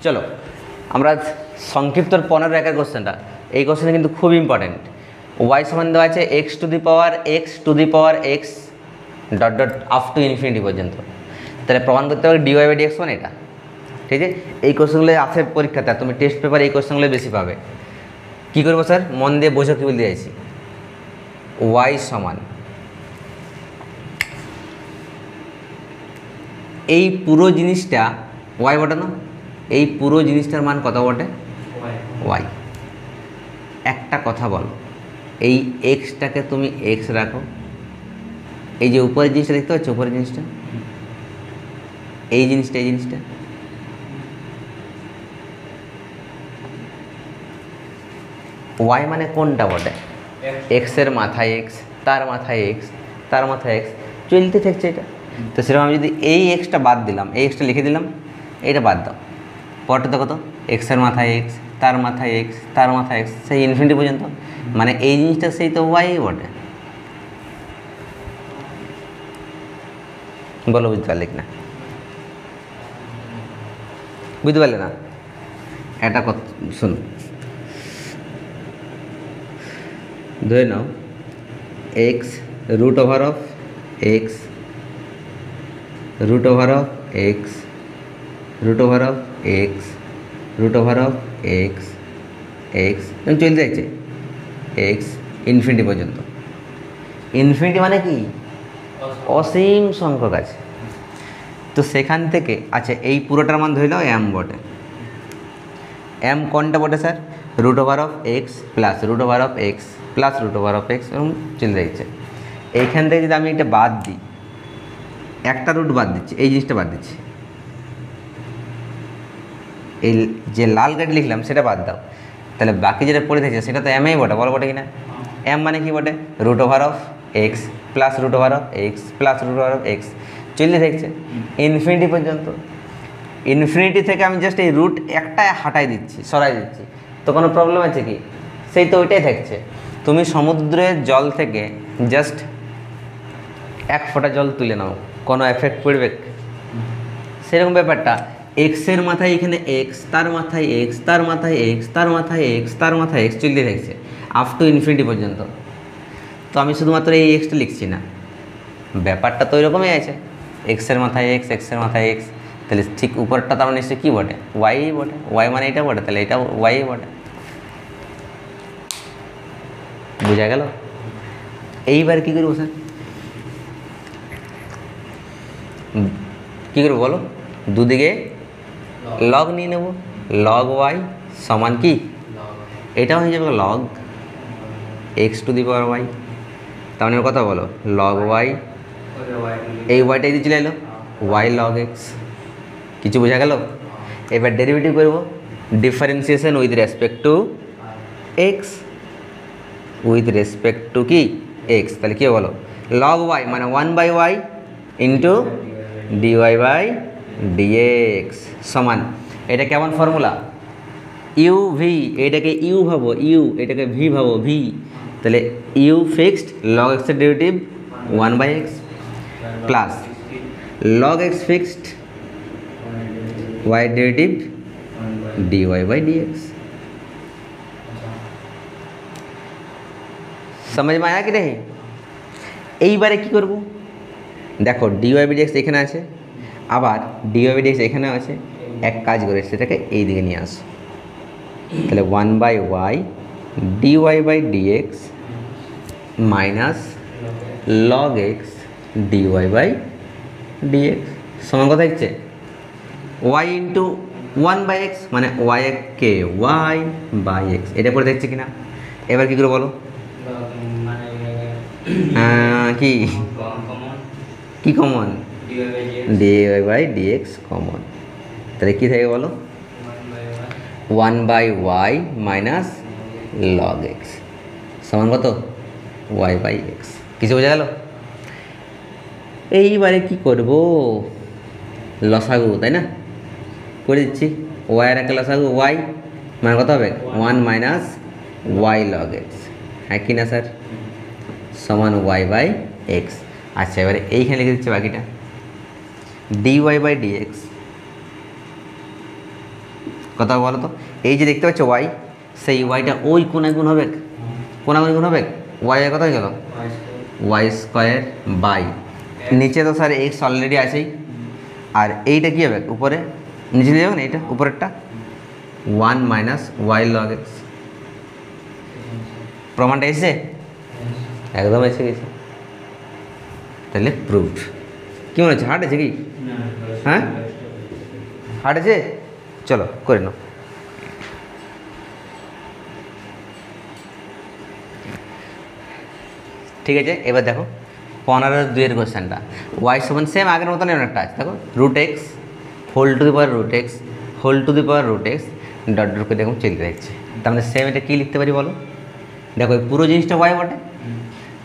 চলো আমরা সংক্ষিপ্তর 15 কোশ্চেনটা, এই কোশ্চেনটা কিন্তু খুব ইম্পর্টেন্ট। ওয়াই সমান দেওয়া আছে x to the power x dot dot up to infinity পর্যন্ত। তাহলে প্রমাণ করতে পারবে ডিওয়াই বাই ডিএক্স মানে এটা। ঠিক আছে, এই কোশ্চেনগুলো আসে পরীক্ষাতে, তুমি টেস্ট পেপারে এই কোশ্চেনগুলো বেশি পাবে। কী করবো স্যার, মন দিয়ে বোঝো কী বলতে চাইছি। ওয়াই সমান এই পুরো জিনিসটা ওয়াই বটে না, এই পুরো জিনিসটার মান কত বটে? ওয়াই। একটা কথা বলো, এই এক্সটাকে তুমি এক্স রাখো, এই যে উপরের জিনিসটা দেখতে পাচ্ছ, উপরের জিনিসটা, এই জিনিসটা ওয়াই মানে কোনটা বটে? এক্সের মাথায় এক্স, তার মাথায় এক্স, তার মাথায় এক্স, চলতে থাকছে এটা। তো সেরকম আমি যদি এই এক্সটা বাদ দিলাম, এই এক্সটা লিখে দিলাম, এইটা বাদ দাও, পরটা দেখো তো, এক্সের মাথায় এক্স, তার মাথায় এক্স, তার মাথায় এক্স, সেই ইনফিনিটি পর্যন্ত, মানে এই জিনিসটা সেই তো ওয়াই বটে। বলো বুঝতে পারলে কি না? বুঝতে পারলে না? একটা কথা শুনো, ধরে নাও x root over of x root over of x root over of x root over of x x চলতে যাচ্ছে এক্স ইনফিনিটি পর্যন্ত। ইনফিনিটি মানে কি? অসীম সংখ্যক আছে। তো সেখান থেকে আচ্ছা এই পুরোটার মান ধরে নাও এম বটে। এম কোনটা বটে sir? Root over of x plus root over of x plus root over of x, এরকম চলে যাচ্ছে। এইখান থেকে যদি আমি এটা বাদ দিই, একটা রুট বাদ দিচ্ছি, এই জিনিসটা বাদ দিচ্ছি, এই যে লাল গাড়ি লিখলাম সেটা বাদ দাও, তাহলে বাকি যেটা পড়ে থাকছে সেটা তো এমই বটে। বলো বটে কি না? এম মানে কি বটে? Root over of x plus root over of x plus root over of x চলে থাকছে ইনফিনিটি পর্যন্ত। ইনফিনিটি থেকে আমি জাস্ট এই রুট একটা হাঁটাই দিচ্ছি, সরাই দিচ্ছি, তো কোনো প্রবলেম আছে কি? সেই তো ওইটাই থাকছে। তুমি সমুদ্রের জল থেকে জাস্ট এক ফোঁটা জল তুলে নাও, কোনো এফেক্ট পড়বে? সেরকম ব্যাপারটা, এক্সের মাথায় এখানে এক্স, তার মাথায় এক্স, তার মাথায় এক্স, তার মাথায় এক্স, তার মাথায় এক্স চলতে থাকছে আপ টু ইনফিনিটি পর্যন্ত। তো আমি শুধুমাত্র এই এক্সটা লিখছি না, ব্যাপারটা তো ওইরকমই আছে, এক্সের মাথায় এক্স, এক্সের মাথায় এক্স, তাহলে ঠিক উপরটা তার মানে নিশ্চয়ই কী বটে? ওয়াই বটে। ওয়াই মানে এটা বটে, তাহলে এটা ওয়াই বটে। বোঝা গেল? এইবার কী করবো স্যার? কী করবো বলো? দুদিকে লগ নিয়ে নেব, লগ ওয়াই সমান কি? এটা হয়ে যাবে log x to the power y. তার মানে কথা বলো, লগ ওয়াই, এই ওয়াইটাই দিয়ে চলে এলো ওয়াই লগ এক্স। কিছু বোঝা গেল? এবার ডেরিভেটিভ করব, differentiation with respect to x, with respect two কি? এক্স। তাহলে কী বলো? লগ ওয়াই মানে 1/y into dy by dx সমান, এটা কেমন ফর্মুলা? ইউ ভি, এটাকে ইউ ভাবো ইউ, এটাকে ভি ভাবো ভি, তাহলে ইউ ফিক্সড লগ এক্সের derivative 1/x plus log x fixed y derivative dy by dx. समझ में आया कि नहीं? এইবারে কি করব? দেখো ডিওয়াই বাই ডিএক্স এখানে আছে, আবার ডিওয়াই বাই ডিএক্স এখানে আছে, এক কাজ করে সেটাকে এই দিকে নিয়ে আসো, তাহলে 1/y dy by dx minus log x dy by dx সমান কথা হচ্ছে ওয়াই ইন্টু 1/x মানে ওয়াই কে ওয়াই বাই এক্স। এটা পরে দেখছি কিনা? এবার কী করে বলো? কি কি common? Dy by dx common, তাহলে কী থাকে বলো? 1/y মাইনাস লগ এক্স সমান কত? Y by x. কিছু বোঝা গেল? এইবারে কি করব? লসাগু, তাই না? করে দিচ্ছি, ওয়াই আর একটা লসাগু ওয়াই মানে কত হবে? 1 মাইনাস ওয়াই লগ এক্স, হ্যাঁ কি না স্যার? সমান ওয়াই বাই এক্স। আচ্ছা এবারে এইখানে লিখে দিচ্ছি বাকিটা, ডিওয়াই বাই ডিএক্স কথা বলো তো, এই যে দেখতে পাচ্ছ ওয়াই, সেই ওয়াইটা ওই কোনায় গুণ হবে, কোনাগুনি গুণ হবে, ওয়াই কত হয়ে গেল ওয়াই স্কোয়ার বাই, নিচে তো স্যার এক্স অলরেডি আছেই, আর এইটা কী হবে উপরে, নিচে দিয়ে যাবে না এইটা উপরেরটা, 1 মাইনাস ওয়াই লগ এক্স। প্রমাণটা এসেছে, একদম এসে গেছে, তাহলে প্রুফ। কী মনে হচ্ছে হার্ড আছে কি? হ্যাঁ হার্ড আছে, চলো করে নাও। ঠিক আছে, এবার দেখো 15-2 কোয়েশ্চেনটা, ওয়াই সমান সেম আগের মতন একটা আছে, দেখো root x whole to the power root x whole to the power root x dot dot করে দেখুন চলতে দেখছে। তার মানে সেম এটা কী লিখতে পারি বলো, দেখো এই পুরো জিনিসটা ওয়াই বটে,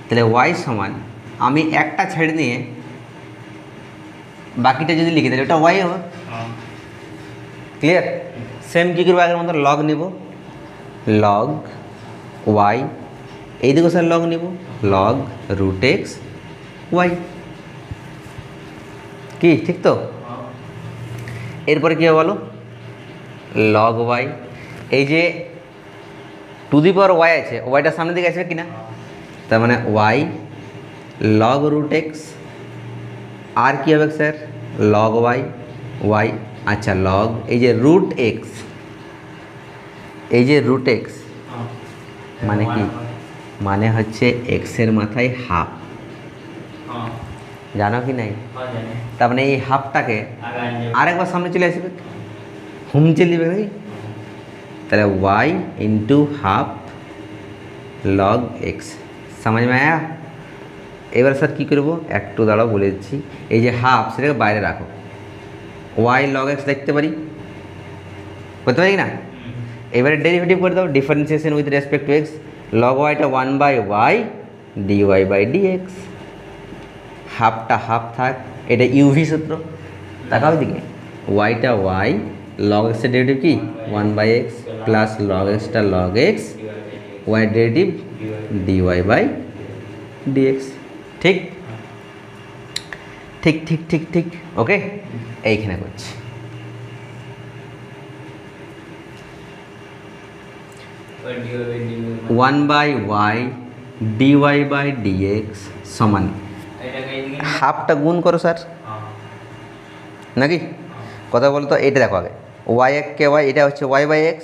তাহলে ওয়াই সমান আমি একটা ছেড়ে নিয়ে বাকিটা যদি লিখে তাহলে ওটা ওয়াই হবে। ক্লিয়ার? সেম কী করবো আগের মতো, লগ নিব, লগ ওয়াই, এইদিকে স্যার লগ নিব, লগ রুট এক্স ওয়াই, কি ঠিক তো? এরপরে কী হবে বলো, লগ ওয়াই, এই যে টু দি পাওয়ার ওয়াই আছে, ওয়াইটা সামনের দিকে আসবে কিনা, তার মানে ওয়াই লগ রুট এক্স, আর কী হবে স্যার লগ ওয়াই ওয়াই, আচ্ছা লগ এই যে রুট এক্স, এই যে রুট এক্স মানে কি, মানে হচ্ছে এক্সের মাথায় হাফ, জানো কি নাই? তার মানে এই হাফটাকে আরেকবার সামনে চলে আসবে, হুম চলে যাবে নাকি, তাহলে ওয়াই इंटू हाफ लग एक्स, समझ में आया? এবার স্যার কী করবো একটু দাঁড়াও বলে দিচ্ছি, এই যে হাফ সেটাকে বাইরে রাখো, ওয়াই লগ এক্স দেখতে পারি, করতে পারি না? এবারে ডেরিভেটিভ করে দাও, differentiation with respect to x, log ওয়াইটা 1/y dy/dx, হাফটা হাফ থাক, এটা ইউভি সূত্র, তাকাও দিকে, ওয়াইটা ওয়াই লগ এক্সের ডেরিভেটিভ কি 1/x প্লাস লগ এক্সটা log x, y derivative dy/dx, ঠিক ঠিক ঠিক ঠিক ঠিক ওকে, এইখানে করছি। ওয়ান বাই ওয়াই dy/dx সমান হাফটা গুণ করো স্যার নাকি, কথা বলো তো, এটা দেখো আগে ওয়াই কে ওয়াই, এটা হচ্ছে y/x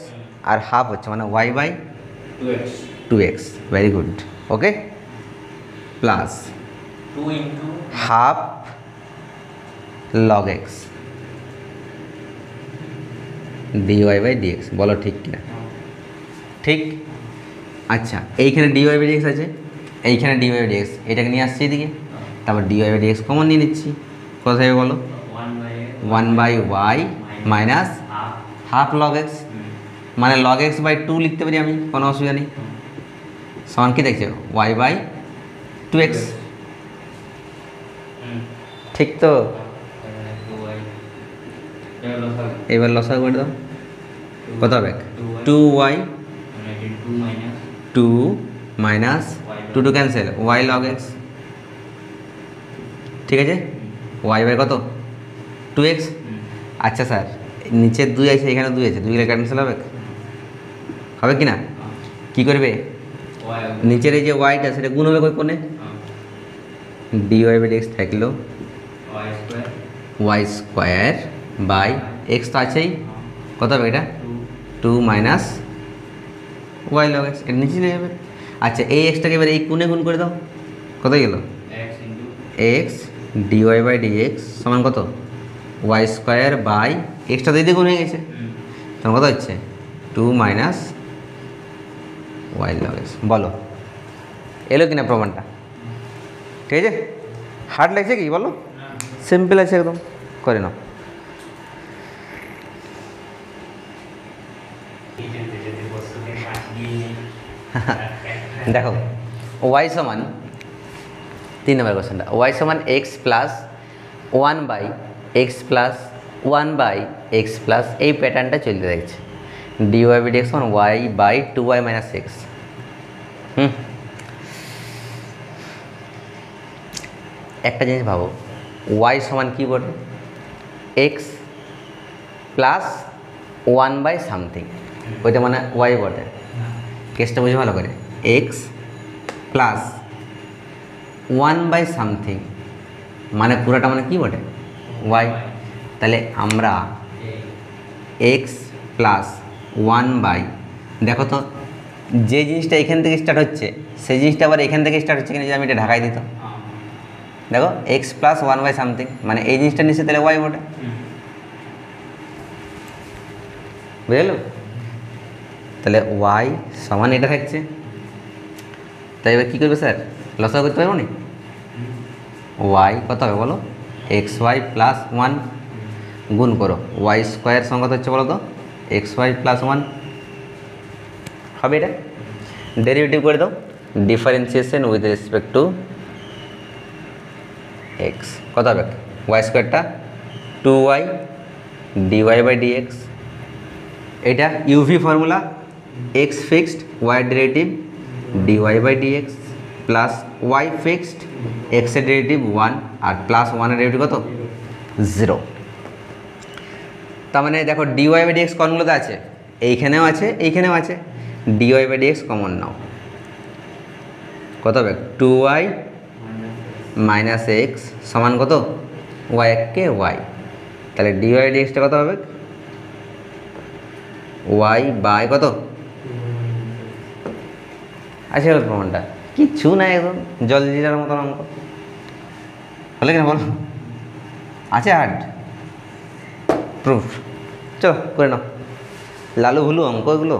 আর হাফ হচ্ছে মানে y/2x, very good okay, plus 2 into half log x dy/dx, বলো ঠিক কিনা? ঠিক। আচ্ছা এইখানে dy/dx আছে, এইখানে dy/dx, এটাকে নিয়ে আসছি এদিকে, তারপর dy/dx কমন নিয়ে নিচ্ছি, কোথায় বলো 1/y minus half log x, মানে লগ x/2 লিখতে পারি আমি, কোনো অসুবিধা নেই, সমান কি দেখছো y/2x, ঠিক তো? এবার লসাগু করে দাও, কত হবে 2y 2 minus 2 cancel y log x, ঠিক আছে, y/, কত 2x। আচ্ছা স্যার নিচে 2 আছে এখানে 2 আছে, 2 ক্যান্সেল হবে, হবে কি না? কী করবে, নিচের এই যে ওয়াইটা সেটা গুণ হবে কোনে, dy/dx থাকলো ওয়াই স্কোয়ার বাই এক্স তো আছেই, কত হবে এটা 2 মাইনাস ওয়াই লগ এক্স, এটা নিচে চলে যাবে। আচ্ছা এই এক্সটাকে এবার এই কোণে গুণ করে দাও, কত গেল এক্স dy/dx সমান কত ওয়াই স্কোয়ার বাই এক্সটা দিয়ে গুণ হয়ে গেছে, তখন কত হচ্ছে 2 মাইনাস ওয়াই লগ এক্স। বলো এলো কিনা প্রমাণটা? ঠিক আছে, হার্ড লাগছে কি বলো? সিম্পল আছে একদম, করে নাও। দেখো ওয়াই সমান 3 নম্বর কোশ্চেনটা, ওয়াই সমান x plus 1/x plus 1/x plus এই প্যাটার্নটা চলতে দেখছে, dy/dx সমান y/2y মাইনাস এক্স। একটা জিনিস ভাবো, ওয়াই সমান কী বলো x plus one by something, ওইটা মানে ওয়াই বটে। কেসটা বুঝে ভালো করে, x plus one by something মানে পুরোটা মানে কী বটে, ওয়াই। তাহলে আমরা এক্স প্লাস ওয়ান বাই, দেখো তো যে জিনিসটা এখান থেকে স্টার্ট হচ্ছে সেই জিনিসটা আবার এখান থেকে স্টার্ট হচ্ছে কিনা, যদি আমি এটা ঢাকাই দিত, দেখো x plus one by something মানে এই জিনিসটা নিচ্ছে, তাহলে ওয়াই বটে, বুঝলো? তাহলে ওয়াই সমান এটা থাকছে। তাই এবার কী করবে স্যার, লসাগু করতে পারবো না? ওয়াই কত হবে বলো, এক্স ওয়াই প্লাস ওয়ান গুণ করো ওয়াই স্কোয়ার সঙ্গে কত হচ্ছে বলো তো, এক্স ওয়াই প্লাস ওয়ান হবে। এটা ডেরিভেটিভ করে দাও, differentiation with respect to x কত হবে, ওয়াই স্কোয়ারটা two y dy by dx. এটা UV formula, x fixed y derivative dy by dx plus y fixed এক্সের ডেরিভেটিভ ওয়ান আর প্লাস ওয়ানের ডেরিভেটিভ কত, জিরো। তার মানে দেখো ডিওয়াই বাই ডিএক্স কোনগুলোতে আছে, এইখানেও আছে এইখানেও আছে, ডিওয়াই বাই ডিএক্স কমন নাও, কত হবে টু ওয়াই মাইনাস এক্স সমান কত, ওয়াই কে ওয়াই। তাহলে ডিওয়াই ডিএক্সটা কত হবে, ওয়াই বাই কত, আছে প্রমাণটা কিচ্ছু না, একদম জল জিরার মতন অঙ্ক হলে কিনা বলো, আছে হার্ড প্রুফ। চলো করে নাও, লালু ভুলু অঙ্ক এগুলো।